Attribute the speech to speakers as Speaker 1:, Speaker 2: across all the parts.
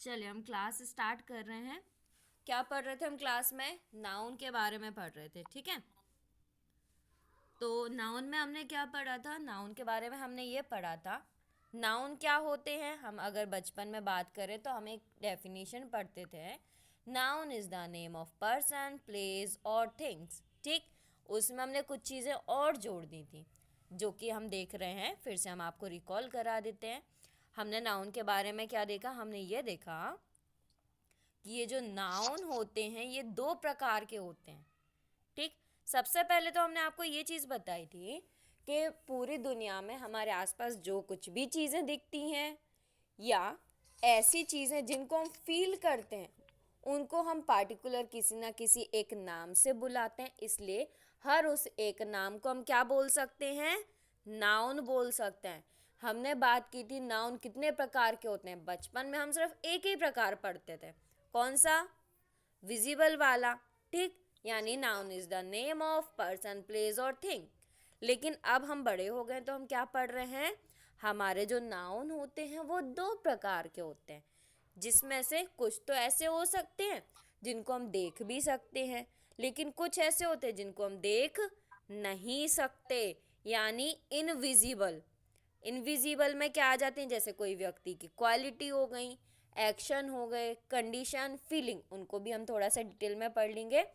Speaker 1: चलिए हम class start कर रहे हैं। क्या पढ़ रहे थे हम क्लास में? नाउन के बारे में पढ़ रहे थे, ठीक है। तो नाउन में हमने क्या पढ़ा था? नाउन के बारे में हमने ये पढ़ा था, नाउन क्या होते हैं। हम अगर बचपन में बात करें तो हम एक डेफिनेशन पढ़ते थे, noun is the name of person, place और थिंग्स, ठीक। उसमें हमने कुछ चीज़ें और जोड़ दी थी जो कि हम देख रहे हैं, फिर से हम आपको रिकॉल करा देते हैं। हमने नाउन के बारे में क्या देखा? हमने ये देखा कि ये जो नाउन होते हैं ये दो प्रकार के होते हैं, ठीक। सबसे पहले तो हमने आपको ये चीज़ बताई थी कि पूरी दुनिया में हमारे आसपास जो कुछ भी चीज़ें दिखती हैं या ऐसी चीज़ें जिनको हम फील करते हैं उनको हम पार्टिकुलर किसी ना किसी एक नाम से बुलाते हैं, इसलिए हर उस एक नाम को हम क्या बोल सकते हैं? नाउन बोल सकते हैं। हमने बात की थी नाउन कितने प्रकार के होते हैं। बचपन में हम सिर्फ एक ही प्रकार पढ़ते थे, कौन सा? विजिबल वाला, ठीक। यानी noun is the name of person, place और थिंग। लेकिन अब हम बड़े हो गए तो हम क्या पढ़ रहे हैं? हमारे जो नाउन होते हैं वो दो प्रकार के होते हैं, जिसमें से कुछ तो ऐसे हो सकते हैं जिनको हम देख भी सकते हैं, लेकिन कुछ ऐसे होते हैं जिनको हम देख नहीं सकते, यानी इनविजिबल। इनविजिबल में क्या आ जाते हैं? जैसे कोई व्यक्ति की क्वालिटी हो गई, एक्शन हो गए, कंडीशन, फीलिंग, उनको भी हम थोड़ा सा डिटेल में पढ़ लेंगे।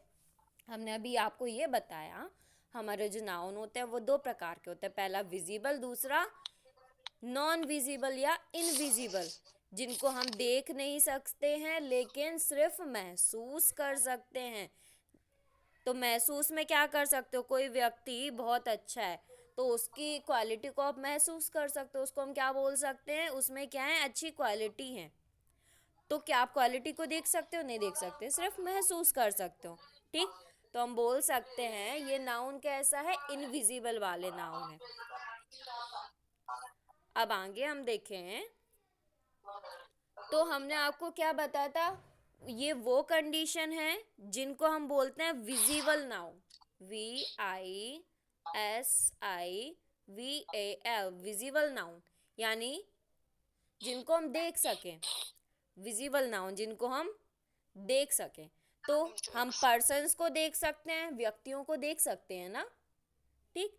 Speaker 1: हमने अभी आपको ये बताया हमारे जो नाउन होते हैं वो दो प्रकार के होते हैं, पहला विजिबल, दूसरा नॉन विजिबल या इनविजिबल, जिनको हम देख नहीं सकते हैं लेकिन सिर्फ महसूस कर सकते हैं। तो महसूस में क्या कर सकते हो? कोई व्यक्ति बहुत अच्छा है तो उसकी क्वालिटी को आप महसूस कर सकते हो, उसको हम क्या बोल सकते हैं? उसमें क्या है? अच्छी क्वालिटी है। तो क्या आप क्वालिटी को देख सकते हो? नहीं देख सकते, सिर्फ महसूस कर सकते हो, ठीक। तो हम बोल सकते हैं ये नाउन कैसा है? इनविजिबल वाले नाउन है। अब आगे हम देखें तो हमने आपको क्या बताया था? ये वो कंडीशन है जिनको हम बोलते हैं visible noun, VISIVAL, visible noun, यानी जिनको हम देख सकें। विजिबल नाउन जिनको हम देख सकें, तो हम पर्सन्स को देख सकते हैं, व्यक्तियों को देख सकते हैं ना, ठीक।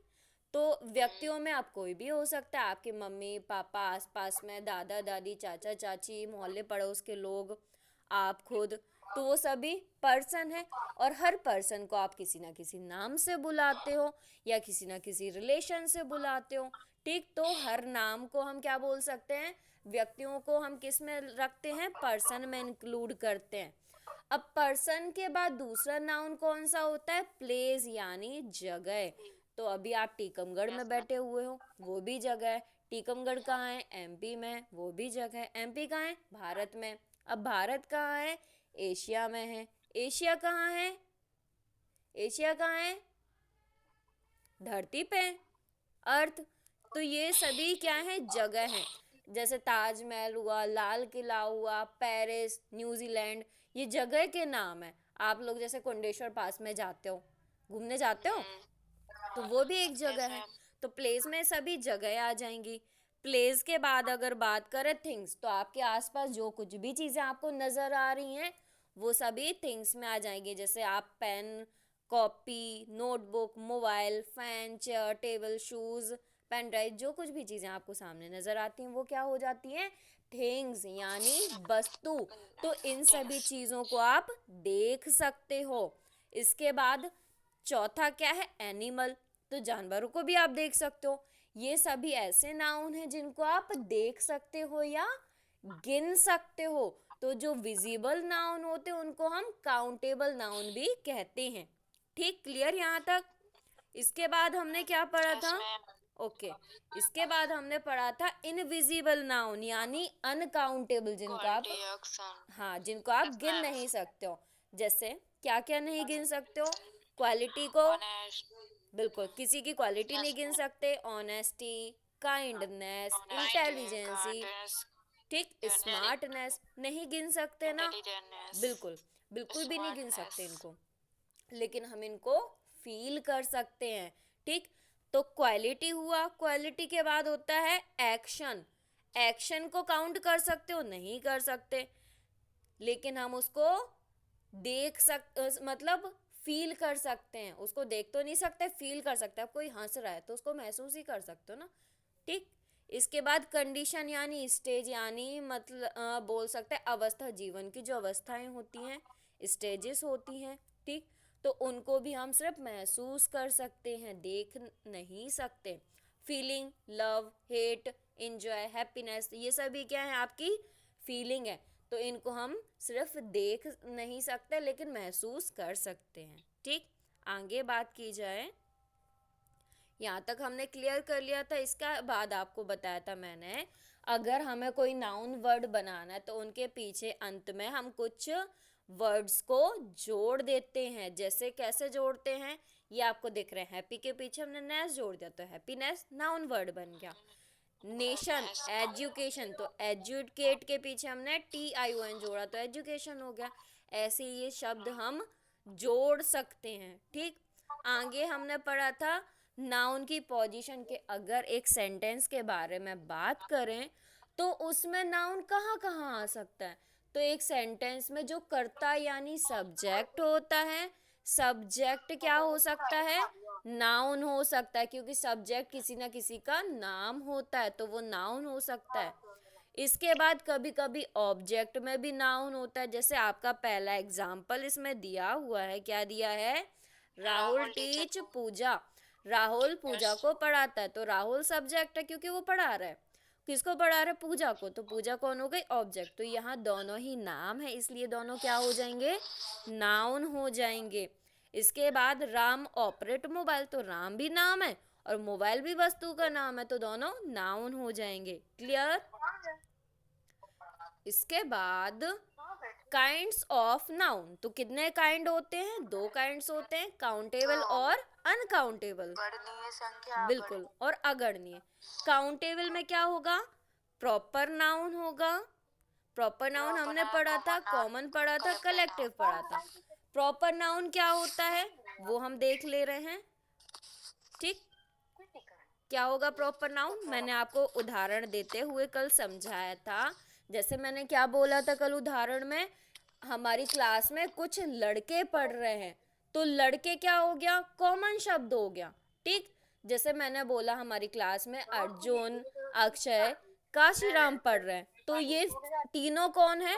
Speaker 1: तो व्यक्तियों में आप कोई भी हो सकता है, आपके मम्मी पापा, आसपास में दादा दादी, चाचा चाची, मोहल्ले पड़ोस के लोग, आप खुद, तो वो सभी पर्सन है। और हर पर्सन को आप किसी ना किसी नाम से बुलाते हो या किसी ना किसी रिलेशन से बुलाते हो, ठीक। तो हर नाम को हम क्या बोल सकते हैं? व्यक्तियों को हम किस में रखते हैं? पर्सन में इंक्लूड करते हैं। अब पर्सन के बाद दूसरा नाउन कौन सा होता है? प्लेस, यानी जगह। तो अभी आप टीकमगढ़ में बैठे हुए हो, वो भी जगह है। टीकमगढ़ कहाँ है? MP में, वो भी जगह है। MP कहाँ है? भारत में। अब भारत कहाँ है? एशिया में है। एशिया कहाँ है? एशिया कहाँ है? धरती पे, अर्थ। तो ये सभी क्या है? जगह है। जैसे ताजमहल हुआ, लाल किला हुआ, पेरिस, न्यूजीलैंड, ये जगह के नाम है। आप लोग जैसे कुंडेश्वर पास में जाते हो, घूमने जाते हो, तो वो भी एक जगह है। तो प्लेस में सभी जगह आ जाएंगी। प्लेस के बाद अगर बात करें थिंग्स, तो आपके आसपास जो कुछ भी चीज़ें आपको नज़र आ रही हैं वो सभी थिंग्स में आ जाएंगी। जैसे आप pen, copy, notebook, mobile, fan, chair, table, shoes, pen drive, जो कुछ भी चीज़ें आपको सामने नज़र आती हैं वो क्या हो जाती हैं? थिंग्स, यानी वस्तु। तो इन सभी चीज़ों को आप देख सकते हो। इसके बाद चौथा क्या है? एनिमल। तो जानवरों को भी आप देख सकते हो। ये सभी ऐसे नाउन हैं जिनको आप देख सकते हो या गिन सकते हो। तो जो विजिबल नाउन होते हैं उनको हम काउंटेबल नाउन भी कहते हैं, ठीक। क्लियर यहाँ तक? इसके बाद हमने क्या पढ़ा था? ओके, इसके बाद हमने पढ़ा था इनविजिबल नाउन, यानी अनकाउंटेबल, जिनको आप, हाँ, जिनको आप गिन नहीं सकते हो। जैसे क्या क्या नहीं गिन सकते हो? क्वालिटी को, बिल्कुल किसी की क्वालिटी नहीं गिन सकते। ऑनेस्टी, काइंडनेस, इंटेलिजेंसी, ठीक। स्मार्टनेस नहीं गिन सकते ना, बिल्कुल, बिल्कुल भी नहीं गिन सकते इनको, लेकिन हम इनको फील कर सकते हैं, ठीक। तो क्वालिटी हुआ। क्वालिटी के बाद होता है एक्शन। एक्शन को काउंट कर सकते हो? नहीं कर सकते। लेकिन हम उसको मतलब फील कर सकते हैं। उसको देख तो नहीं सकते, फील कर सकते हैं। अब कोई हंस रहा है तो उसको महसूस ही कर सकते हो ना, ठीक। इसके बाद कंडीशन यानी स्टेज, यानी मतलब बोल सकते हैं अवस्था, जीवन की जो अवस्थाएं होती हैं, स्टेजेस होती हैं, ठीक। तो उनको भी हम सिर्फ महसूस कर सकते हैं, देख नहीं सकते। Feeling, love, hate, enjoy, happiness, ये सभी क्या है, आपकी फीलिंग है। तो इनको हम सिर्फ देख नहीं सकते लेकिन महसूस कर सकते हैं, ठीक। आगे बात की जाए, यहाँ तक हमने क्लियर कर लिया था। इसका बाद आपको बताया था मैंने, अगर हमें कोई नाउन वर्ड बनाना है तो उनके पीछे अंत में हम कुछ वर्ड्स को जोड़ देते हैं। जैसे कैसे जोड़ते हैं, ये आपको दिख रहे हैं, हैप्पी के पीछे हमने नेस जोड़ दिया तो हैप्पीनेस नाउन वर्ड बन गया। नेशन, एजुकेशन, तो एजुकेट के पीछे हमने TION जोड़ा तो एजुकेशन हो गया। ऐसे ये शब्द हम जोड़ सकते हैं, ठीक। आगे हमने पढ़ा था नाउन की पोजीशन के, अगर एक सेंटेंस के बारे में बात करें तो उसमें नाउन कहाँ कहाँ आ सकता है। तो एक सेंटेंस में जो कर्ता यानी सब्जेक्ट होता है, सब्जेक्ट क्या हो सकता है, नाउन हो सकता है, क्योंकि सब्जेक्ट किसी ना किसी का नाम होता है तो वो नाउन हो सकता है। इसके बाद कभी कभी ऑब्जेक्ट में भी नाउन होता है। जैसे आपका पहला एग्जाम्पल इसमें दिया हुआ है, क्या दिया है, राहुल टीच पूजा। राहुल पूजा को पढ़ाता है तो राहुल सब्जेक्ट है क्योंकि वो पढ़ा रहा है। किसको पढ़ा रहा है, पूजा को, तो पूजा कौन हो गई, ऑब्जेक्ट। तो यहाँ दोनों ही नाम है इसलिए दोनों क्या हो जाएंगे, नाउन हो जाएंगे। इसके बाद राम ऑपरेट मोबाइल, तो राम भी नाम है और मोबाइल भी वस्तु का नाम है तो दोनों नाउन हो जाएंगे। क्लियर। इसके बाद काइंड्स ऑफ नाउन, तो कितने काइंड होते हैं, दो काइंड्स होते हैं, काउंटेबल और अनकाउंटेबल, बिल्कुल, और अगणनीय। काउंटेबल में क्या होगा, प्रॉपर नाउन होगा। प्रॉपर नाउन हमने पढ़ा था, कॉमन पढ़ा था, कलेक्टिव पढ़ा था। प्रॉपर नाउन क्या होता है वो हम देख ले रहे हैं, ठीक। क्या होगा प्रॉपर नाउन, मैंने आपको उदाहरण देते हुए कल समझाया था। जैसे मैंने क्या बोला था कल उदाहरण में, हमारी क्लास में कुछ लड़के पढ़ रहे हैं तो लड़के क्या हो गया, कॉमन शब्द हो गया, ठीक। जैसे मैंने बोला हमारी क्लास में अर्जुन, अक्षय, काशीराम पढ़ रहे हैं तो ये तीनों कौन है,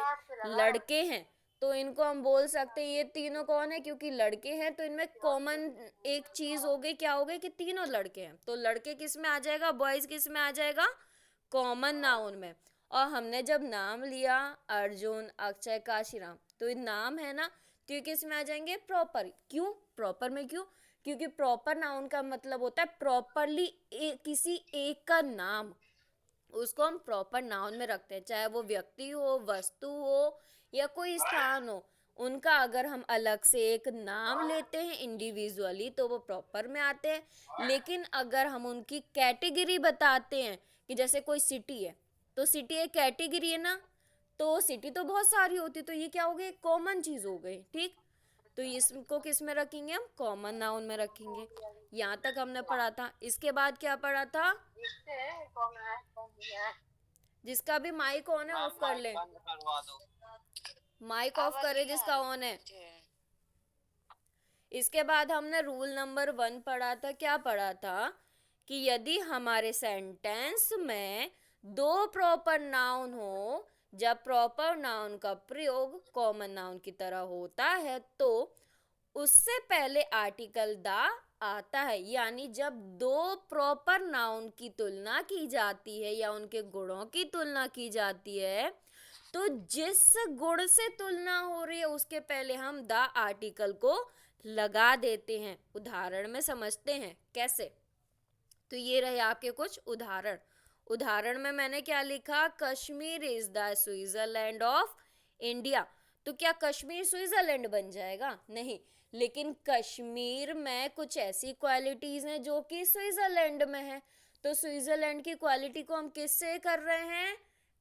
Speaker 1: लड़के हैं। तो इनको हम बोल सकते हैं ये तीनों कौन है, क्योंकि लड़के हैं तो इनमें कॉमन एक चीज हो गई, क्या हो गई कि तीनों लड़के हैं। तो लड़के किस में आ जाएगा, बॉयज किस में आ जाएगा, कॉमन नाउन में। और हमने जब नाम लिया अर्जुन, अक्षय, काशीराम, तो ये नाम है ना, तो ये किस में आ जाएंगे, प्रॉपर। क्यों प्रॉपर में, क्यों, क्योंकि प्रॉपर नाउन का मतलब होता है प्रॉपरली किसी एक का नाम, उसको हम प्रॉपर नाउन में रखते हैं। चाहे वो व्यक्ति हो, वस्तु हो या कोई स्थान हो, उनका अगर हम अलग से एक नाम लेते हैं इंडिविजुअली तो वो प्रॉपर में आते हैं। लेकिन अगर हम उनकी कैटेगरी बताते हैं कि जैसे कोई सिटी है तो सिटी एक कैटेगरी है ना, तो सिटी तो बहुत सारी होती, तो ये क्या हो गई, कॉमन चीज हो गई, ठीक। तो इसको किस में रखेंगे हम, कॉमन नाउन में रखेंगे। यहाँ तक हमने पढ़ा था। इसके बाद क्या पढ़ा था, जिसका भी माइक ऑन है ऑफ कर ले, माइक ऑफ करे जिसका ऑन है। इसके बाद हमने रूल नंबर 1 पढ़ा था। क्या पढ़ा था कि यदि हमारे सेंटेंस में दो प्रॉपर नाउन हो, जब प्रॉपर नाउन का प्रयोग कॉमन नाउन की तरह होता है तो उससे पहले आर्टिकल द आता है। यानी जब दो प्रॉपर नाउन की तुलना की जाती है या उनके गुणों की तुलना की जाती है तो जिस गुण से तुलना हो रही है उसके पहले हम द आर्टिकल को लगा देते हैं। उदाहरण में समझते हैं कैसे। तो ये रहे आपके कुछ उदाहरण। उदाहरण में मैंने क्या लिखा, Kashmir is the Switzerland of India. तो क्या कश्मीर स्विट्जरलैंड बन जाएगा, नहीं, लेकिन कश्मीर में कुछ ऐसी क्वालिटीज हैं जो कि स्विट्जरलैंड में है। तो स्विट्जरलैंड की क्वालिटी को हम किससे कर रहे हैं,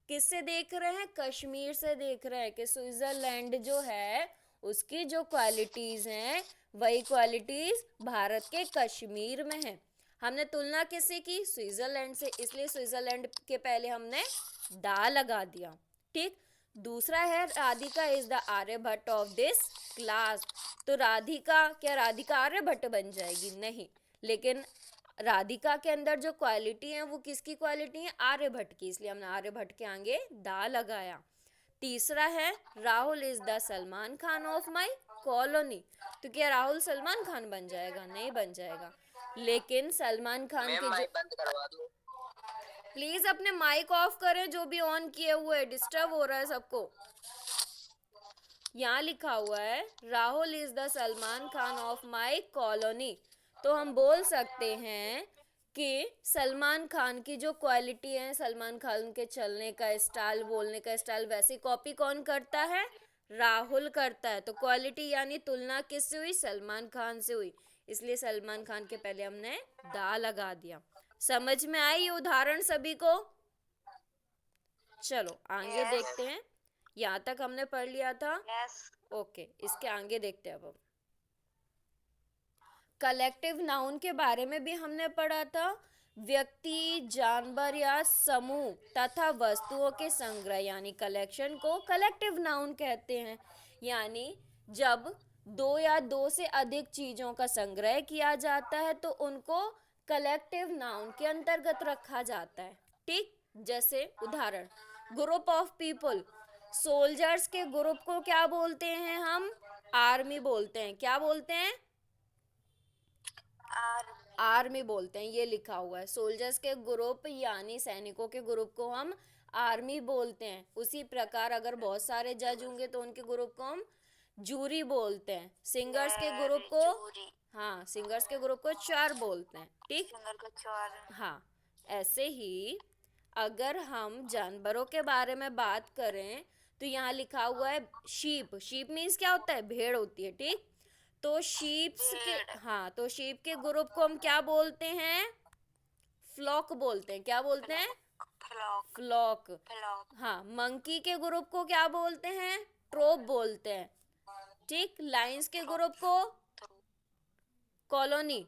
Speaker 1: किससे देख रहे हैं, कश्मीर से देख रहे हैं कि स्विट्जरलैंड जो है उसकी जो क्वालिटीज हैं वही क्वालिटीज भारत के कश्मीर में है। हमने तुलना किससे की, स्विट्जरलैंड से, इसलिए स्विट्जरलैंड के पहले हमने दा लगा दिया, ठीक। दूसरा है Radhika is the Aryabhata of this class. तो राधिका, क्या राधिका आर्यभट्ट बन जाएगी? नहीं, लेकिन राधिका के अंदर जो क्वालिटी है वो किसकी क्वालिटी है? आर्यभट्ट की, इसलिए हमने आर्यभट्ट के आगे दा लगाया। तीसरा है Rahul is the Salman Khan of my colony. तो क्या राहुल सलमान खान बन जाएगा? नहीं बन जाएगा। लेकिन सलमान खान के जो,
Speaker 2: बंद करवा दो
Speaker 1: प्लीज अपने माइक ऑफ करें जो भी ऑन किए हुए है, डिस्टर्ब हो रहा है सबको। यहाँ लिखा हुआ है Rahul is the Salman Khan of my colony. तो हम बोल सकते हैं कि सलमान खान की जो क्वालिटी है, सलमान खान के चलने का स्टाइल, बोलने का स्टाइल, वैसी कॉपी कौन करता है? राहुल करता है। तो क्वालिटी यानी तुलना किससे हुई? सलमान खान से हुई, इसलिए सलमान खान के पहले हमने दा लगा दिया। समझ में आई ये उदाहरण सभी को? चलो आगे देखते हैं। यहाँ तक हमने पढ़ लिया था। ओके, इसके आगे देखते हैं अब। कलेक्टिव नाउन के बारे में भी हमने पढ़ा था। व्यक्ति, जानवर या समूह तथा वस्तुओं के संग्रह यानी कलेक्शन को कलेक्टिव नाउन कहते हैं। यानी जब दो या दो से अधिक चीजों का संग्रह किया जाता है तो उनको कलेक्टिव नाउन के अंतर्गत रखा जाता है। ठीक, जैसे उदाहरण, ग्रुप ऑफ पीपल, सोल्जर्स के ग्रुप को क्या बोलते हैं हम? आर्मी बोलते हैं। क्या बोलते हैं? आर्मी बोलते हैं। ये लिखा हुआ है, सोल्जर्स के ग्रुप यानी सैनिकों के ग्रुप को हम आर्मी बोलते हैं। उसी प्रकार अगर बहुत सारे जज होंगे तो उनके ग्रुप को हम जूरी बोलते हैं। सिंगर्स के ग्रुप को, हाँ, सिंगर्स के ग्रुप को चोर बोलते हैं। ठीक, हाँ। ऐसे ही अगर हम जानवरों के बारे में बात करें तो यहाँ लिखा हुआ है शीप। शीप मीन्स क्या होता है? भेड़ होती है। ठीक, तो शीप्स के, हाँ, तो शीप के ग्रुप को हम क्या बोलते हैं? फ्लॉक बोलते हैं। क्या बोलते हैं? फ्लॉक। हाँ, मंकी के ग्रुप को क्या बोलते हैं? ट्रोप बोलते हैं। ठीक, लाइंस के ग्रुप को कॉलोनी।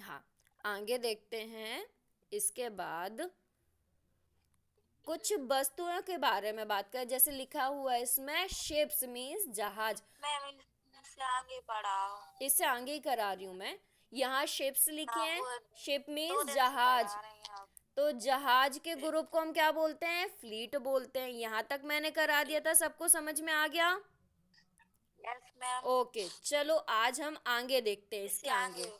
Speaker 1: हाँ, आगे देखते हैं। इसके बाद कुछ वस्तुओं के बारे में बात करें, जैसे लिखा हुआ है इसमें शिप्स मीन्स जहाज। इससे आगे ही करा रही हूँ मैं। यहाँ शिप्स लिखे हैं, शिप मीन्स जहाज। तो जहाज के ग्रुप को हम क्या बोलते हैं? फ्लीट बोलते हैं। यहाँ तक मैंने करा दिया था, सबको समझ में आ गया? ओके, चलो आज हम आगे देखते हैं, इसके आगे।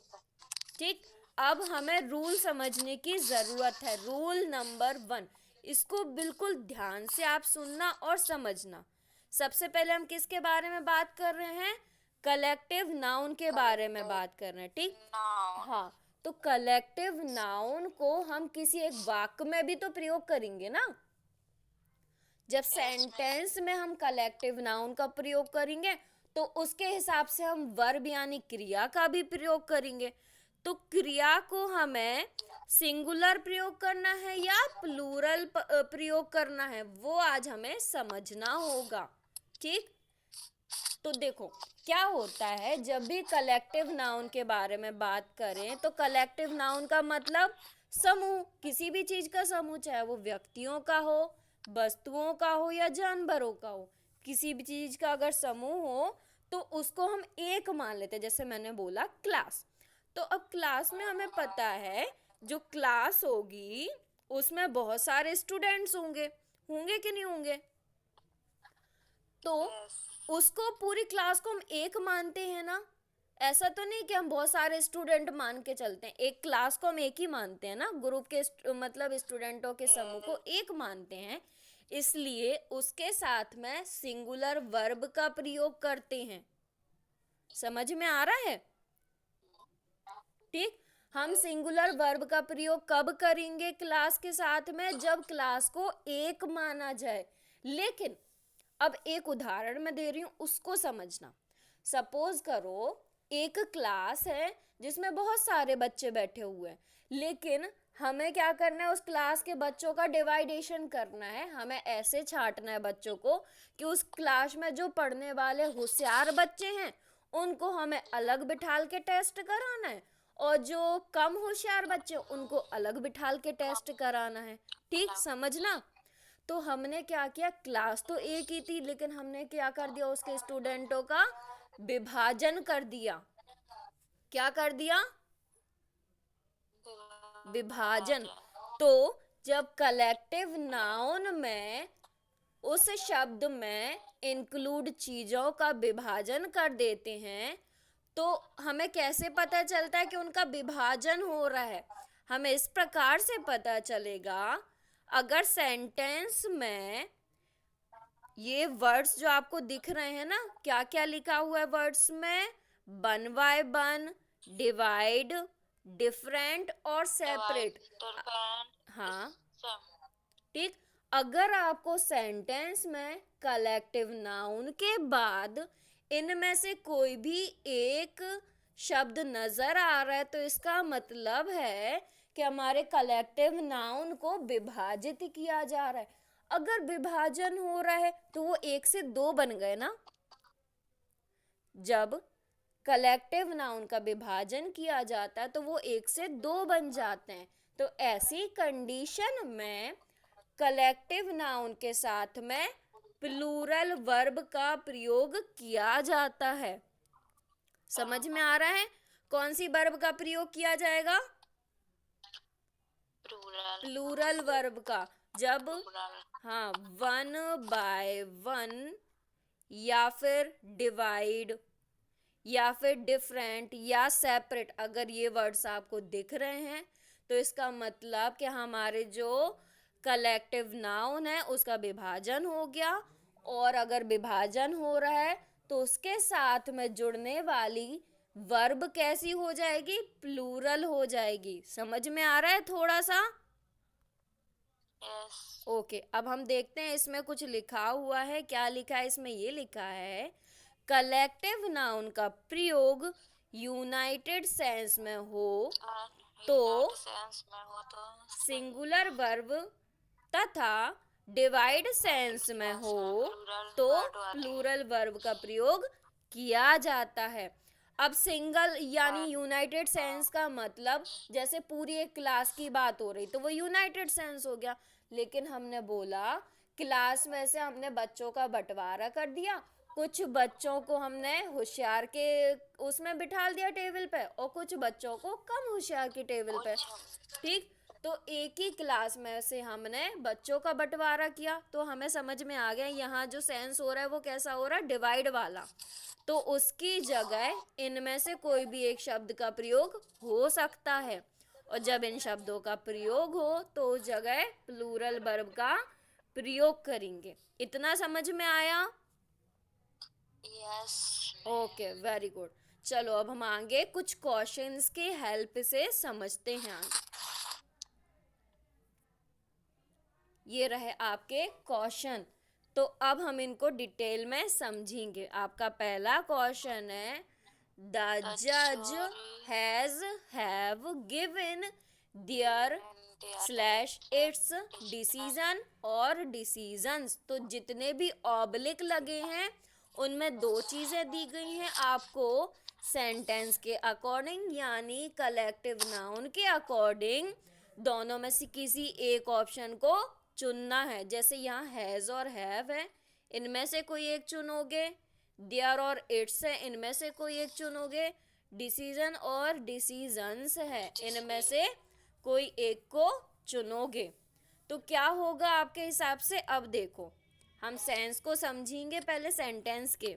Speaker 1: ठीक, अब हमें रूल समझने की जरूरत है। रूल नंबर 1, इसको बिल्कुल ध्यान से आप सुनना और समझना। सबसे पहले हम किसके बारे में बात कर रहे हैं? कलेक्टिव नाउन के बारे में बात कर रहे हैं। ठीक, हाँ, तो कलेक्टिव नाउन को हम किसी एक वाक्य में भी तो प्रयोग करेंगे ना। जब सेंटेंस में हम कलेक्टिव नाउन का प्रयोग करेंगे तो उसके हिसाब से हम वर्ब यानी क्रिया का भी प्रयोग करेंगे। तो क्रिया को हमें सिंगुलर प्रयोग करना है या प्लूरल प्रयोग करना है, वो आज हमें समझना होगा। ठीक, तो देखो क्या होता है, जब भी कलेक्टिव नाउन के बारे में बात करें तो कलेक्टिव नाउन का मतलब समूह, किसी भी चीज का समूह, चाहे वो व्यक्तियों का हो, वस्तुओं का हो या जानवरों का हो। किसी भी चीज का अगर समूह हो तो उसको हम एक मान लेते हैं। जैसे मैंने बोला क्लास, तो अब क्लास में हमें पता है जो क्लास होगी उसमें बहुत सारे स्टूडेंट्स होंगे, होंगे कि नहीं होंगे? तो उसको, पूरी क्लास को हम एक मानते हैं ना। ऐसा तो नहीं कि हम बहुत सारे स्टूडेंट मान के चलते हैं, एक क्लास को हम एक ही मानते हैं ना। ग्रुप के मतलब स्टूडेंटों के समूह को एक मानते हैं, इसलिए उसके साथ में सिंगुलर वर्ब का प्रयोग करते हैं। समझ में आ रहा है? ठीक, हम सिंगुलर वर्ब का प्रयोग कब करेंगे क्लास के साथ में? जब क्लास को एक माना जाए। लेकिन अब एक उदाहरण मैं दे रही हूं, उसको समझना। सपोज करो एक क्लास है जिसमें बहुत सारे बच्चे बैठे हुए हैं, लेकिन हमें क्या करना है? उस क्लास के बच्चों का डिवाइडेशन करना है। हमें ऐसे छांटना है बच्चों को कि उस क्लास में जो पढ़ने वाले होशियार बच्चे हैं उनको हमें अलग बिठाल के टेस्ट कराना है, और जो कम होशियार बच्चे उनको अलग बिठाल के टेस्ट कराना है। ठीक, समझना। तो हमने क्या किया, क्लास तो एक ही थी लेकिन हमने क्या कर दिया, उसके स्टूडेंटों का विभाजन कर दिया। क्या कर दिया, विभाजन। तो जब कलेक्टिव नाउन में उस शब्द में इंक्लूड चीजों का विभाजन कर देते हैं तो हमें कैसे पता चलता है कि उनका विभाजन हो रहा है? हमें इस प्रकार से पता चलेगा, अगर सेंटेंस में ये वर्ड्स जो आपको दिख रहे हैं ना, क्या क्या लिखा हुआ है वर्ड्स में, one by one, divide, different और सेपरेट। हाँ ठीक, अगर आपको सेंटेंस में कलेक्टिव नाउन के बाद इनमें से कोई भी एक शब्द नजर आ रहा है तो इसका मतलब है कि हमारे कलेक्टिव नाउन को विभाजित किया जा रहा है। अगर विभाजन हो रहा है तो वो एक से दो बन गए ना। जब कलेक्टिव नाउन का विभाजन किया जाता है तो वो एक से दो बन जाते हैं। तो ऐसी कंडीशन में कलेक्टिव नाउन के साथ में प्लूरल वर्ब का प्रयोग किया जाता है। समझ में आ रहा है कौन सी वर्ब का प्रयोग किया जाएगा? प्लूरल वर्ब का। जब हाँ वन बाय वन या फिर डिवाइड या फिर डिफरेंट या सेपरेट, अगर ये वर्ड्स आपको दिख रहे हैं तो इसका मतलब कि हमारे जो कलेक्टिव नाउन है उसका विभाजन हो गया। और अगर विभाजन हो रहा है तो उसके साथ में जुड़ने वाली वर्ब कैसी हो जाएगी? प्लूरल हो जाएगी। समझ में आ रहा है थोड़ा सा? ओके, अब हम देखते हैं इसमें कुछ लिखा हुआ है। क्या लिखा है इसमें? ये लिखा है कलेक्टिव नाउन का प्रयोग यूनाइटेड सेंस में हो तो सिंगुलर वर्ब तथा डिवाइड सेंस में हो तो प्लूरल वर्ब का प्रयोग किया जाता है। अब सिंगल यानी यूनाइटेड सेंस का मतलब जैसे पूरी एक क्लास की बात हो रही तो वो यूनाइटेड सेंस हो गया। लेकिन हमने बोला क्लास में से हमने बच्चों का बंटवारा कर दिया, कुछ बच्चों को हमने होशियार के उसमें बिठा दिया टेबल पे और कुछ बच्चों को कम होशियार की टेबल पे। ठीक, तो एक ही क्लास में से हमने बच्चों का बंटवारा किया तो हमें समझ में आ गया यहाँ जो सेंस हो रहा है वो कैसा हो रहा है? डिवाइड वाला। तो उसकी जगह इनमें से कोई भी एक शब्द का प्रयोग हो सकता है और जब इन शब्दों का प्रयोग हो तो उस जगह प्लूरल वर्ब का प्रयोग करेंगे। इतना समझ में आया?
Speaker 2: यस।
Speaker 1: Okay, very good. चलो अब हम आगे कुछ क्वेश्चंस के हेल्प से समझते हैं आगे। ये रहे आपके क्वेश्चन, तो अब हम इनको डिटेल में समझेंगे। आपका पहला क्वेश्चन है द जज has have given their slash its decision और डिसीजंस। तो जितने भी ऑब्लिक लगे हैं उनमें दो चीजें दी गई हैं आपको सेंटेंस के अकॉर्डिंग यानी कलेक्टिव नाउन के अकॉर्डिंग दोनों में से किसी एक ऑप्शन को चुनना है। जैसे यहाँ हैज और हैव है, इनमें से कोई एक चुनोगे। देयर और इट्स है, इनमें से कोई एक चुनोगे। डिसीजन और डिसीजंस है, इनमें से कोई एक को चुनोगे। तो क्या होगा आपके हिसाब से? अब देखो हम सेंस को समझेंगे पहले सेंटेंस के।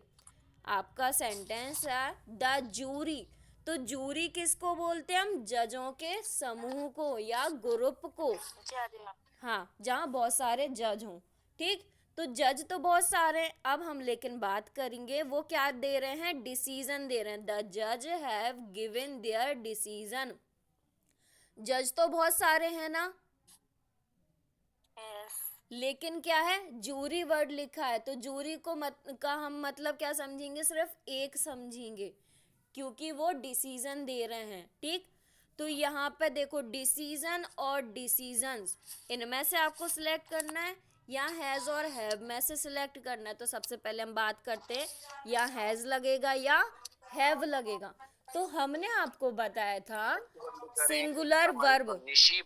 Speaker 1: आपका सेंटेंस है द जूरी। तो जूरी किसको बोलते हैं हम? जजों के समूह को या ग्रुप को। हाँ, जहाँ बहुत सारे जज हों। ठीक, तो जज तो बहुत सारे हैं। अब हम लेकिन बात करेंगे वो क्या दे रहे हैं? डिसीजन दे रहे हैं। द जज हैव गिवन देयर डिसीजन। जज तो बहुत सारे हैं ना, लेकिन क्या है? जूरी वर्ड लिखा है तो जूरी को का हम मतलब क्या समझेंगे? सिर्फ एक समझेंगे क्योंकि वो डिसीजन दे रहे हैं। ठीक, तो यहाँ पे देखो डिसीजन और डिसीजंस, इनमें से आपको सिलेक्ट करना है या हैज और हैव में से सिलेक्ट करना है। तो सबसे पहले हम बात करते हैं या हैज लगेगा या हैव लगेगा। तो हमने आपको बताया था सिंगुलर वर्ब।
Speaker 2: निशी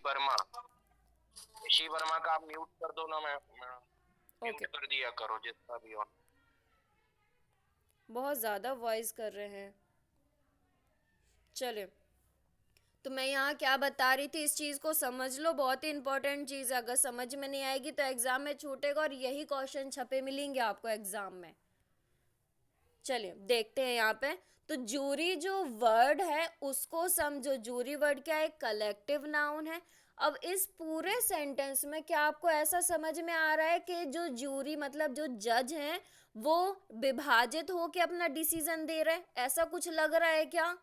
Speaker 2: वर्मा का आप म्यूट कर दो ना मैम।
Speaker 1: ओके,
Speaker 2: कर दिया करो जितना भी हो।
Speaker 1: बहुत ज़्यादा वॉइस कर रहे हैं। चलिए, तो मैं यहाँ क्या बता रही थी, इस चीज़ को समझ लो, बहुत ही इंपॉर्टेंट चीज़ है। अगर समझ में नहीं आएगी तो एग्ज़ाम में छूटेगा और यही क्वेश्चन छपे मिलेंगे आपको एग्ज़ाम में। चलिए देखते हैं यहाँ पे। तो जूरी जो वर्ड है उसको समझो। जूरी वर्ड क्या है? कलेक्टिव नाउन है। अब इस पूरे सेंटेंस में क्या आपको ऐसा समझ में आ रहा है कि जो जूरी मतलब जो जज हैं वो विभाजित होकर अपना डिसीजन दे रहे हैं? ऐसा कुछ लग रहा है क्या?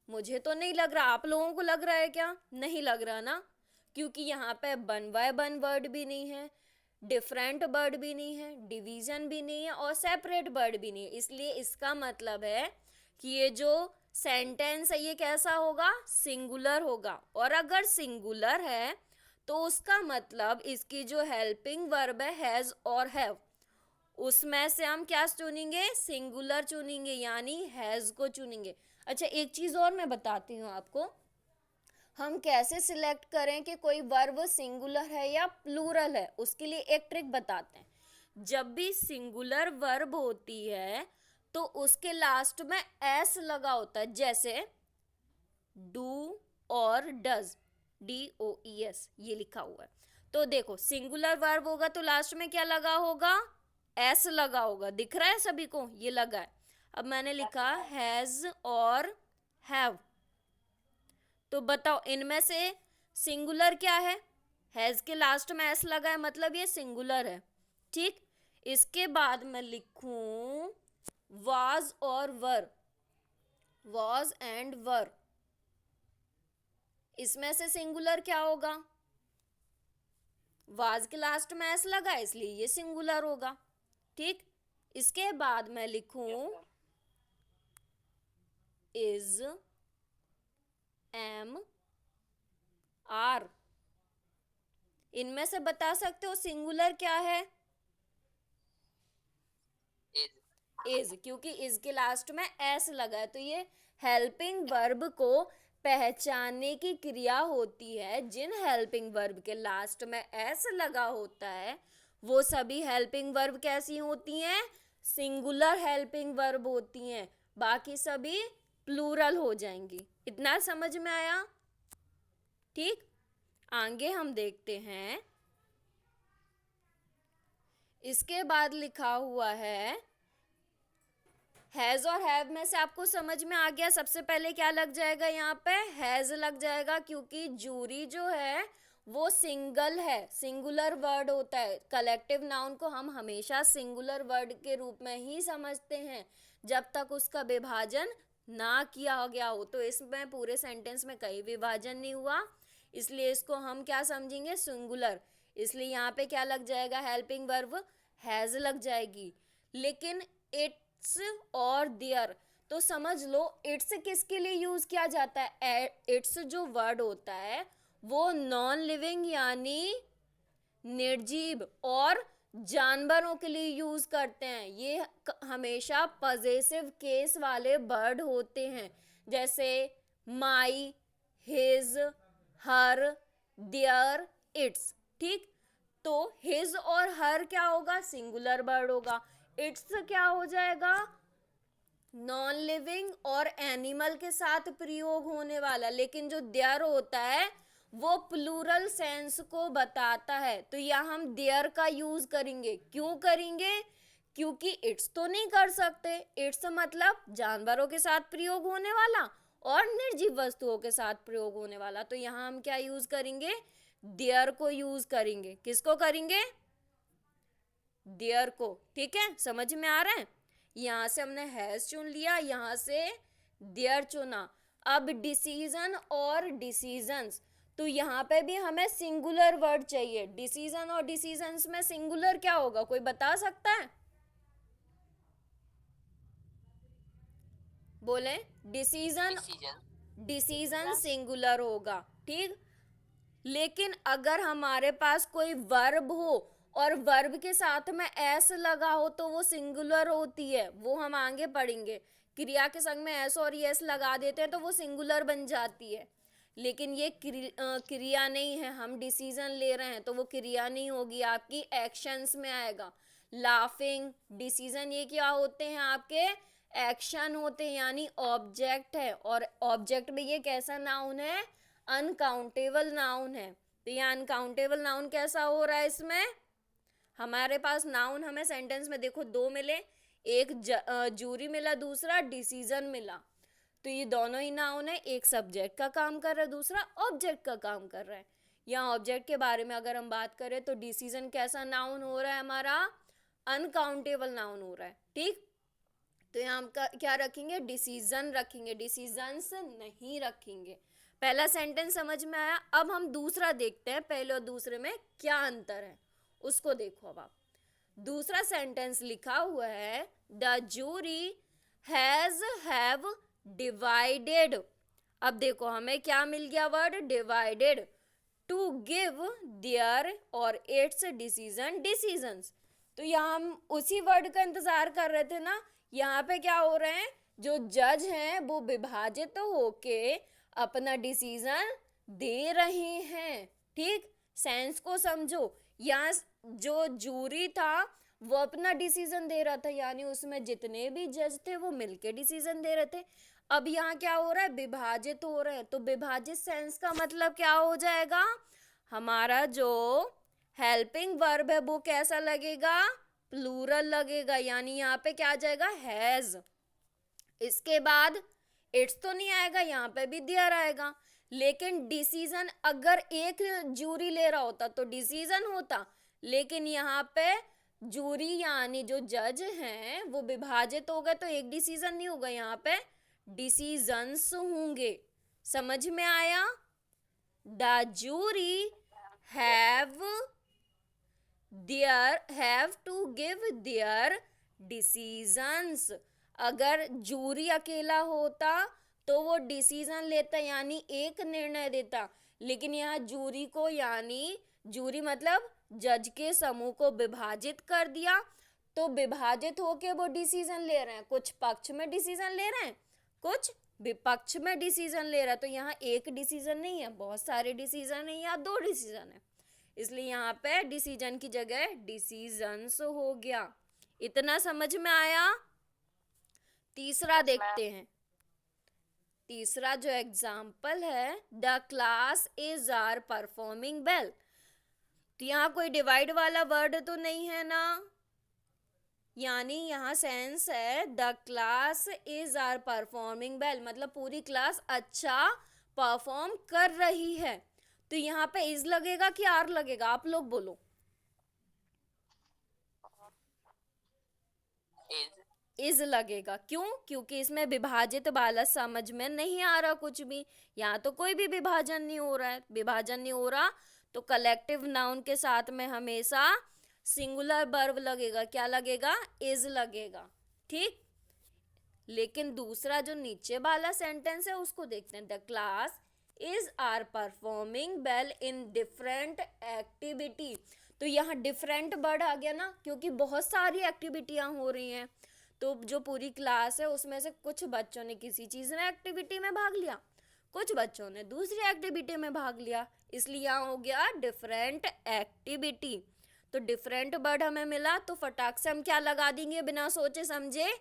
Speaker 1: मुझे तो नहीं लग रहा। आप लोगों को लग रहा है क्या? नहीं लग रहा ना, क्योंकि यहाँ पे वन बाय वन वर्ड भी नहीं है, डिफरेंट वर्ड भी नहीं है, डिवीजन भी नहीं है और सेपरेट वर्ड भी नहीं है। इसलिए इसका मतलब है कि ये जो सेंटेंस है ये कैसा होगा? सिंगुलर होगा। और अगर सिंगुलर है तो उसका मतलब इसकी जो हेल्पिंग वर्ब है हैज और हैव, उसमें से हम क्या चुनेंगे? सिंगुलर चुनेंगे, यानी हैज को चुनेंगे। अच्छा, एक चीज और मैं बताती हूँ आपको, हम कैसे सिलेक्ट करें कि कोई वर्ब सिंगुलर है या प्लूरल है। उसके लिए एक ट्रिक बताते हैं। जब भी सिंगुलर वर्ब होती है तो उसके लास्ट में एस लगा होता है, जैसे डू और डज, DOES ये लिखा हुआ है। तो देखो, सिंगुलर वर्ब होगा तो लास्ट में क्या लगा होगा? एस लगा होगा। दिख रहा है सभी को? ये लगा है। अब मैंने लिखा हैज और हैव, तो बताओ इनमें से सिंगुलर क्या है? हैज के लास्ट में एस लगा है मतलब ये सिंगुलर है। ठीक, इसके बाद मैं लिखूं वाज और वर, वाज एंड वर, इसमें से सिंगुलर क्या होगा? वाज के लास्ट में एस लगा है इसलिए ये सिंगुलर होगा। ठीक, इसके बाद मैं लिखूं इज, एम, आर, इनमें से बता सकते हो सिंगुलर क्या है? इज, क्योंकि इज के लास्ट में एस लगा है तो ये हेल्पिंग वर्ब को पहचानने की क्रिया होती है। जिन हेल्पिंग वर्ब के लास्ट में एस लगा होता है वो सभी हेल्पिंग वर्ब कैसी होती हैं? सिंगुलर हेल्पिंग वर्ब होती हैं। बाकी सभी प्लूरल हो जाएंगी। इतना समझ में आया? ठीक, आगे हम देखते हैं। इसके बाद लिखा हुआ है हैज और हैव में से आपको समझ में आ गया। सबसे पहले क्या लग जाएगा? यहाँ पे हैज लग जाएगा, क्योंकि जूरी जो है वो सिंगल है, सिंगुलर वर्ड होता है। कलेक्टिव नाउन को हम हमेशा सिंगुलर वर्ड के रूप में ही समझते हैं जब तक उसका विभाजन ना किया गया हो। तो इसमें पूरे सेंटेंस में कहीं विभाजन नहीं हुआ, इसलिए इसको हम क्या समझेंगे? सिंगुलर। इसलिए यहाँ पे क्या लग जाएगा? हेल्पिंग वर्ब हैज लग जाएगी। लेकिन इट्स और देयर, तो समझ लो इट्स किसके लिए यूज किया जाता है? इट्स जो वर्ड होता है वो नॉन लिविंग यानी निर्जीव और जानवरों के लिए यूज करते हैं। ये हमेशा पजेसिव केस वाले वर्ड होते हैं, जैसे माई, हिज, हर, देयर, इट्स। ठीक, तो हिज और हर क्या होगा? सिंगुलर वर्ड होगा। इट्स क्या हो जाएगा? नॉन लिविंग और एनिमल के साथ प्रयोग होने वाला। लेकिन जो देयर होता है वो प्लूरल सेंस को बताता है, तो यहाँ हम देयर का यूज करेंगे। क्यों करेंगे? क्योंकि इट्स तो नहीं कर सकते। इट्स मतलब जानवरों के साथ प्रयोग होने वाला और निर्जीव वस्तुओं के साथ प्रयोग होने वाला, तो यहाँ हम क्या यूज करेंगे? देयर को यूज करेंगे। किसको करेंगे? देयर को। ठीक है, समझ में आ रहा है? यहाँ से हमने हैज चुन लिया, यहाँ से देयर चुना। अब डिसीजन और डिसीजंस, तो यहाँ पे भी हमें सिंगुलर वर्ड चाहिए। डिसीजन और डिसीजंस में सिंगुलर क्या होगा? कोई बता सकता है? बोले डिसीजन, डिसीजन सिंगुलर होगा। ठीक, लेकिन अगर हमारे पास कोई वर्ब हो और वर्ब के साथ में एस लगा हो तो वो सिंगुलर होती है। वो हम आगे पढ़ेंगे। क्रिया के संग में एस और एस लगा देते हैं तो वो सिंगुलर बन जाती है। लेकिन ये क्रिया नहीं है, हम डिसीजन ले रहे हैं, तो वो क्रिया नहीं होगी, आपकी एक्शंस में आएगा। लाफिंग, डिसीजन, ये क्या होते हैं, आपके एक्शन होते हैं, यानी ऑब्जेक्ट है। और ऑब्जेक्ट में ये कैसा नाउन है, अनकाउंटेबल नाउन है। तो ये अनकाउंटेबल नाउन कैसा हो रहा है, इसमें हमारे पास नाउन हमें सेंटेंस में देखो दो मिले, एक जूरी मिला, दूसरा डिसीजन मिला। तो ये दोनों ही नाउन है, एक सब्जेक्ट का काम कर रहा है, दूसरा ऑब्जेक्ट का काम कर रहा है। यहाँ ऑब्जेक्ट के बारे में अगर हम बात करें तो डिसीजन कैसा नाउन हो रहा है, हमारा अनकाउंटेबल नाउन हो रहा है। ठीक, तो यहाँ हम क्या रखेंगे, डिसीजन रखेंगे, डिसीजंस नहीं रखेंगे। पहला सेंटेंस समझ में आया। अब हम दूसरा देखते हैं, पहले और दूसरे में क्या अंतर है उसको देखो। अब आप दूसरा सेंटेंस लिखा हुआ है, द जूरी हैव डिवाइडेड। अब देखो हमें क्या मिल गया, word divided, to give their और इट्स डिसीजन डिसीजंस। तो यहाँ हम उसी वर्ड का इंतजार कर रहे थे ना। यहाँ पे क्या हो रहे हैं, जो जज हैं वो विभाजित होके अपना डिसीजन दे रहे हैं। ठीक, सेंस को समझो। यहाँ जो जूरी था वो अपना डिसीजन दे रहा था, यानी उसमें जितने भी जज थे वो मिलके डिसीजन दे रहे थे। अब यहाँ क्या हो रहा है, विभाजित हो रहे हैं। तो विभाजित सेंस का मतलब क्या हो जाएगा, हमारा जो हेल्पिंग वर्ब है वो कैसा लगेगा, प्लूरल लगेगा, यानी यहाँ पे क्या आ जाएगा, हैज। इसके बाद इट्स तो नहीं आएगा, यहाँ पे भी देयर आएगा। लेकिन डिसीजन अगर एक जूरी ले रहा होता तो डिसीजन होता, लेकिन यहाँ पे जूरी यानी जो जज हैं वो विभाजित हो गए, तो एक डिसीजन नहीं होगा, यहाँ पे डिसीजंस होंगे। समझ में आया। The jury have to give their decisions. अगर जूरी अकेला होता तो वो डिसीजन लेता, यानी एक निर्णय देता। लेकिन यहाँ जूरी को, यानी जूरी मतलब जज के समूह को विभाजित कर दिया, तो विभाजित होके वो डिसीजन ले रहे हैं। कुछ पक्ष में डिसीजन ले रहे हैं, कुछ विपक्ष में डिसीजन ले रहा है। तो यहाँ एक डिसीजन नहीं है, बहुत सारे डिसीजन है, या दो डिसीजन है, इसलिए यहाँ पे डिसीजन की जगह डिसीजंस हो गया। इतना समझ में आया। तीसरा देखते हैं। तीसरा जो एग्जाम्पल है, the class is are performing well. तो यहाँ कोई डिवाइड वाला वर्ड तो नहीं है ना, यानी यहाँ सेंस है the class is are performing well, मतलब पूरी क्लास अच्छा परफॉर्म कर रही है। तो यहाँ पे इज लगेगा कि आर लगेगा, आप लोग बोलो। इज लगेगा। क्यों? क्योंकि इसमें विभाजित वाला समझ में नहीं आ रहा कुछ भी, यहाँ तो कोई भी विभाजन नहीं हो रहा है। विभाजन नहीं हो रहा तो कलेक्टिव नाउन के साथ में हमेशा सिंगुलर वर्ब लगेगा। क्या लगेगा? इज लगेगा। ठीक, लेकिन दूसरा जो नीचे वाला सेंटेंस है उसको देखते हैं। The class is are performing well in different activity. तो यहाँ डिफरेंट वर्ड आ गया ना, क्योंकि बहुत सारी एक्टिविटियां हो रही हैं। तो जो पूरी क्लास है उसमें से कुछ बच्चों ने किसी चीज़ में एक्टिविटी में भाग लिया, कुछ बच्चों ने दूसरी एक्टिविटी में भाग लिया, इसलिए यहाँ हो गया डिफरेंट एक्टिविटी। तो डिफरेंट वर्ड हमें मिला, तो फटाक से हम क्या लगा देंगे, बिना सोचे समझे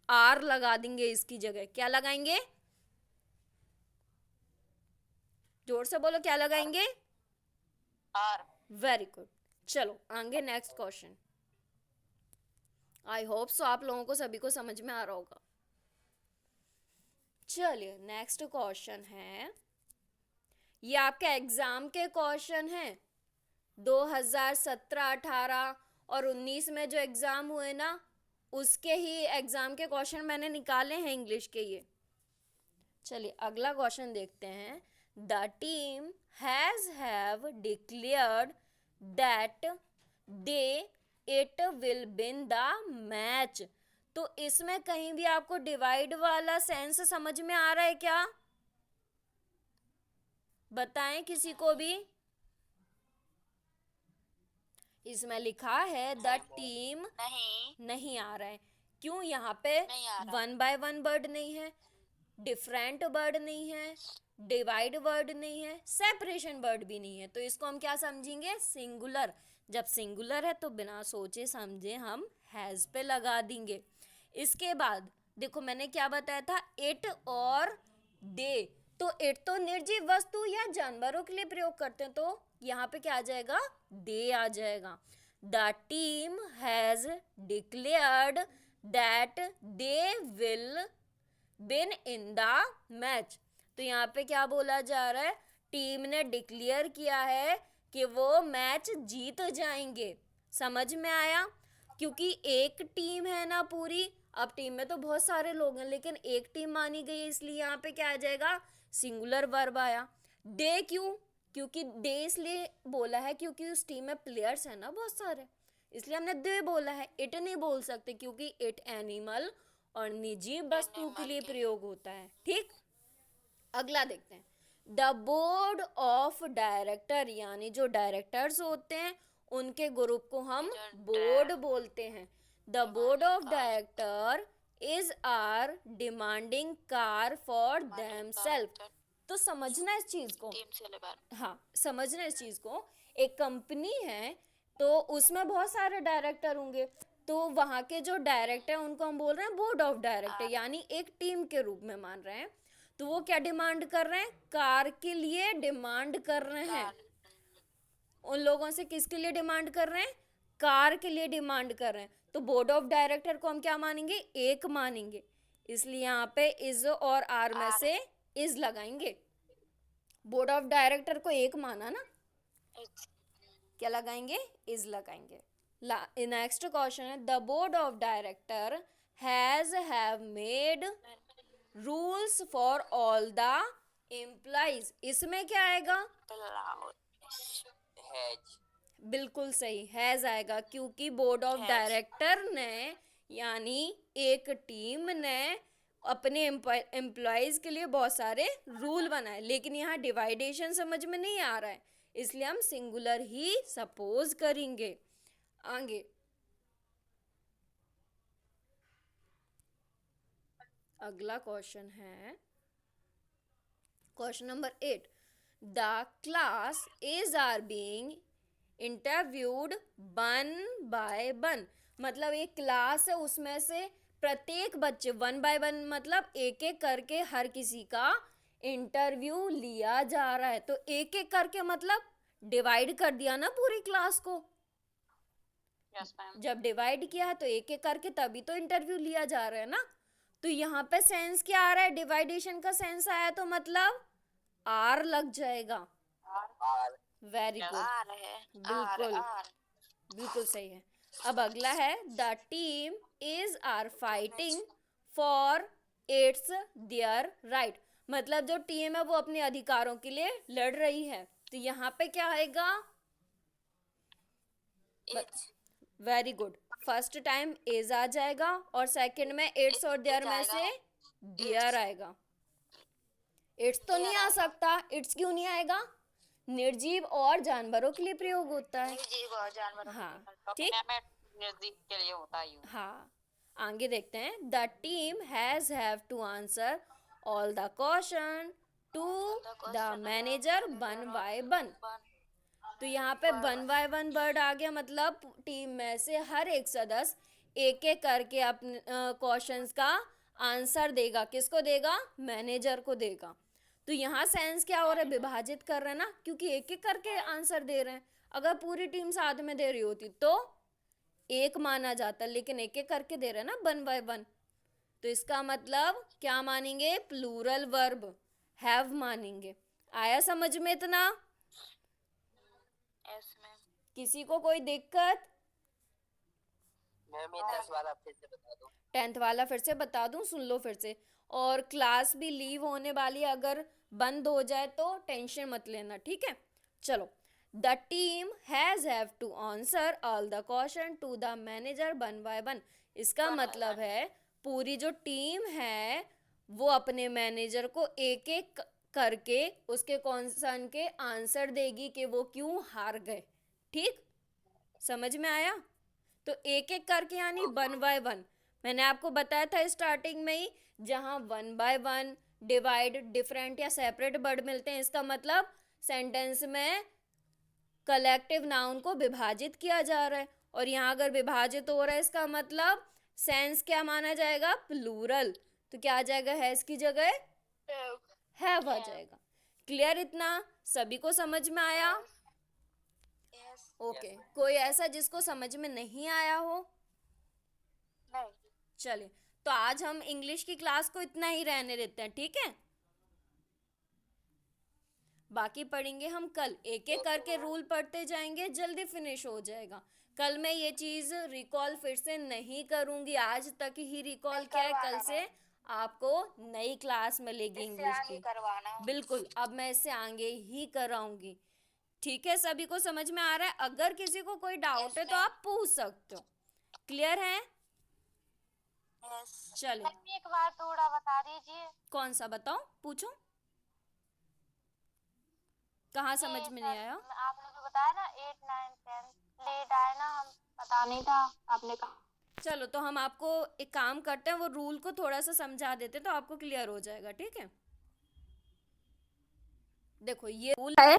Speaker 1: आर लगा देंगे इसकी जगह। क्या लगाएंगे? जोर से बोलो, क्या लगाएंगे?
Speaker 2: आर।
Speaker 1: Very good. चलो आगे next question. I hope so आप लोगों को सभी को समझ में आ रहा होगा। चलिए नेक्स्ट क्वेश्चन है, ये आपके एग्जाम के क्वेश्चन हैं 2017, 18 और 19 में जो एग्जाम हुए ना, उसके ही एग्जाम के क्वेश्चन मैंने निकाले हैं इंग्लिश के ये। चलिए अगला क्वेश्चन देखते हैं। The team have declared that they it will win the match. तो इसमें कहीं भी आपको डिवाइड वाला सेंस समझ में आ रहा है क्या? बताएं किसी को भी। इसमें लिखा है द टीम, नहीं आ रहा है। क्यों? यहाँ पे 1 by 1 वर्ड नहीं है, डिफरेंट वर्ड नहीं है, डिवाइड वर्ड नहीं है, सेपरेशन वर्ड भी नहीं है, तो इसको हम क्या समझेंगे? सिंगुलर। जब सिंगुलर है तो बिना सोचे समझे हम हैज पे लगा देंगे। इसके बाद देखो मैंने क्या बताया था, इट और दे। तो इट तो निर्जीव वस्तु या जानवरों के लिए प्रयोग करते हैं, तो यहाँ पे क्या आ जाएगा? दे आ जाएगा। The team has declared that they will win in the match. तो यहाँ पे क्या बोला जा रहा है? टीम ने डिक्लेयर किया है कि वो मैच जीत जाएंगे। समझ में आया? क्योंकि एक टीम है ना पूरी, अब टीम में तो बहुत सारे लोग हैं लेकिन एक टीम मानी गई है, इसलिए यहाँ पे क्या आ जाएगा? सिंगुलर वर्ब आया। दे क्यों? क्योंकि दे इसलिए बोला है क्योंकि उस टीम में प्लेयर्स है ना बहुत सारे, इसलिए हमने दे बोला है। इट नहीं बोल सकते क्योंकि इट एनिमल और निजी वस्तु के लिए प्रयोग होता है। ठीक, अगला देखते हैं। द बोर्ड ऑफ डायरेक्टर, यानी जो डायरेक्टर्स होते हैं उनके ग्रुप को हम बोर्ड बोलते हैं। The board of director is are demanding car for them self. तो समझना इस चीज को, हाँ समझना इस चीज को। एक कंपनी है तो उसमें बहुत सारे डायरेक्टर होंगे, तो वहाँ के जो डायरेक्टर उनको हम बोल रहे हैं बोर्ड ऑफ डायरेक्टर, यानी एक टीम के रूप में मान रहे हैं। तो वो क्या डिमांड कर रहे हैं? कार के लिए डिमांड कर रहे हैं। उन लोगों से किसके लिए डिमांड कर रहे हैं? कार के लिए डिमांड कर रहे हैं। तो बोर्ड ऑफ डायरेक्टर को हम क्या मानेंगे? एक मानेंगे, इसलिए यहाँ पे इज और आर में से इज लगाएंगे। बोर्ड ऑफ डायरेक्टर को एक माना ना, क्या लगाएंगे? इज लगाएंगे। नेक्स्ट क्वेश्चन है, the board of director have made rules for all the employees. इसमें क्या आएगा? बिल्कुल सही, हैज आएगा, क्योंकि बोर्ड ऑफ डायरेक्टर ने यानी एक टीम ने अपने एम्प्लॉयज के लिए बहुत सारे रूल बनाए, लेकिन यहाँ डिवाइडेशन समझ में नहीं आ रहा है, इसलिए हम सिंगुलर ही सपोज करेंगे। आगे अगला क्वेश्चन है question number 8। The class is are being interviewed one by one. मतलब एक क्लास है, उसमें से प्रत्येक बच्चे वन बाय वन मतलब एक एक करके हर किसी का इंटरव्यू लिया जा रहा है। तो एक एक करके मतलब डिवाइड कर दिया ना पूरी क्लास को। जब डिवाइड किया है तो एक एक करके तभी तो इंटरव्यू लिया जा रहा है ना। तो यहाँ पे सेंस क्या आ रहा है? डिवाइडेशन का सेंस आया तो मतलब आर लग जाएगा। वेरी गुड, बिल्कुल बिल्कुल सही है। अब अगला है, the team is are fighting for its their right. मतलब जो टीम है वो अपने अधिकारों के लिए लड़ रही है। तो यहाँ पे क्या आएगा? Very good, first time is आ जाएगा और सेकंड में इट्स और देयर में से देयर आएगा। इट्स तो नहीं आ सकता, इट्स क्यों नहीं आएगा? निर्जीव और जानवरों के लिए प्रयोग होता है।
Speaker 2: निर्जीव और जानवरों
Speaker 1: हाँ
Speaker 2: ठीक,
Speaker 1: ठीक,
Speaker 2: निर्जीव के लिए होता है।
Speaker 1: हाँ आगे देखते हैं। The team have to answer all the question to the manager one by one. तो यहाँ पे वन बाय वन वर्ड आ गया, मतलब टीम में से हर एक सदस्य एक एक करके अपने क्वेश्चंस का आंसर देगा। किसको देगा? मैनेजर को देगा। तो यहाँ सेंस क्या हो रहा है? विभाजित कर रहे हैं ना, क्योंकि एक एक करके आंसर दे रहे हैं। अगर पूरी टीम साथ में दे रही होती तो एक माना जाता, लेकिन एक एक करके दे रहे हैं ना वन बाय वन, तो इसका मतलब क्या मानेंगे? प्लूरल वर्ब हैव मानेंगे। आया समझ में इतना? किसी को कोई दिक्कत?
Speaker 2: मैम ये 10 वाला फिर से बता दो।
Speaker 1: 10th वाला फिर से बता दूं, सुन लो फिर से। और क्लास भी लीव होने वाली है, अगर बंद हो जाए तो टेंशन मत लेना, ठीक है? चलो, the team have to answer all the question to the manager one by one. इसका मतलब है पूरी जो टीम है वो अपने मैनेजर को एक एक करके उसके क्वेश्चन के आंसर देगी कि वो क्यों हार गए। ठीक, समझ में आया? तो एक एक करके यानी वन बाय वन। मैंने आपको बताया था स्टार्टिंग में ही, जहाँ one by one divide, different या सेपरेट वर्ड मिलते हैं, इसका मतलब सेंटेंस में कलेक्टिव नाउन को विभाजित किया जा रहा है। और यहाँ अगर विभाजित हो रहा है इसका मतलब सेंस क्या माना जाएगा, प्लूरल। तो क्या आ जाएगा, हैज की जगह हैव आ जाएगा। क्लियर, इतना सभी को समझ में आया? ओके, कोई ऐसा जिसको समझ में नहीं आया हो?
Speaker 3: नहीं।
Speaker 1: चलिए, तो आज हम इंग्लिश की क्लास को इतना ही रहने देते हैं, ठीक है? बाकी पढ़ेंगे हम कल, एक एक करके रूल पढ़ते जाएंगे, जल्दी फिनिश हो जाएगा। कल मैं ये चीज रिकॉल फिर से नहीं करूंगी, आज तक ही रिकॉल किया है, कल से आपको नई क्लास मिलेगी इंग्लिश की। बिल्कुल, अब मैं इससे आगे ही कराऊंगी, ठीक है? सभी को समझ में आ रहा है? अगर किसी को कोई डाउट है तो आप पूछ सकते हो। क्लियर है? चलिए,
Speaker 3: एक बार थोड़ा बता दीजिए।
Speaker 1: कौन सा बताओ, पूछो। कहाँ समझ में नहीं आया?
Speaker 3: आपने जो बताया ना 8, 9, 10 लेट आए ना, हम पता नहीं था आपने कहा।
Speaker 1: चलो, तो हम आपको एक काम करते हैं, वो रूल को थोड़ा सा समझा देते तो आपको क्लियर हो जाएगा, ठीक है? देखो, ये रूल है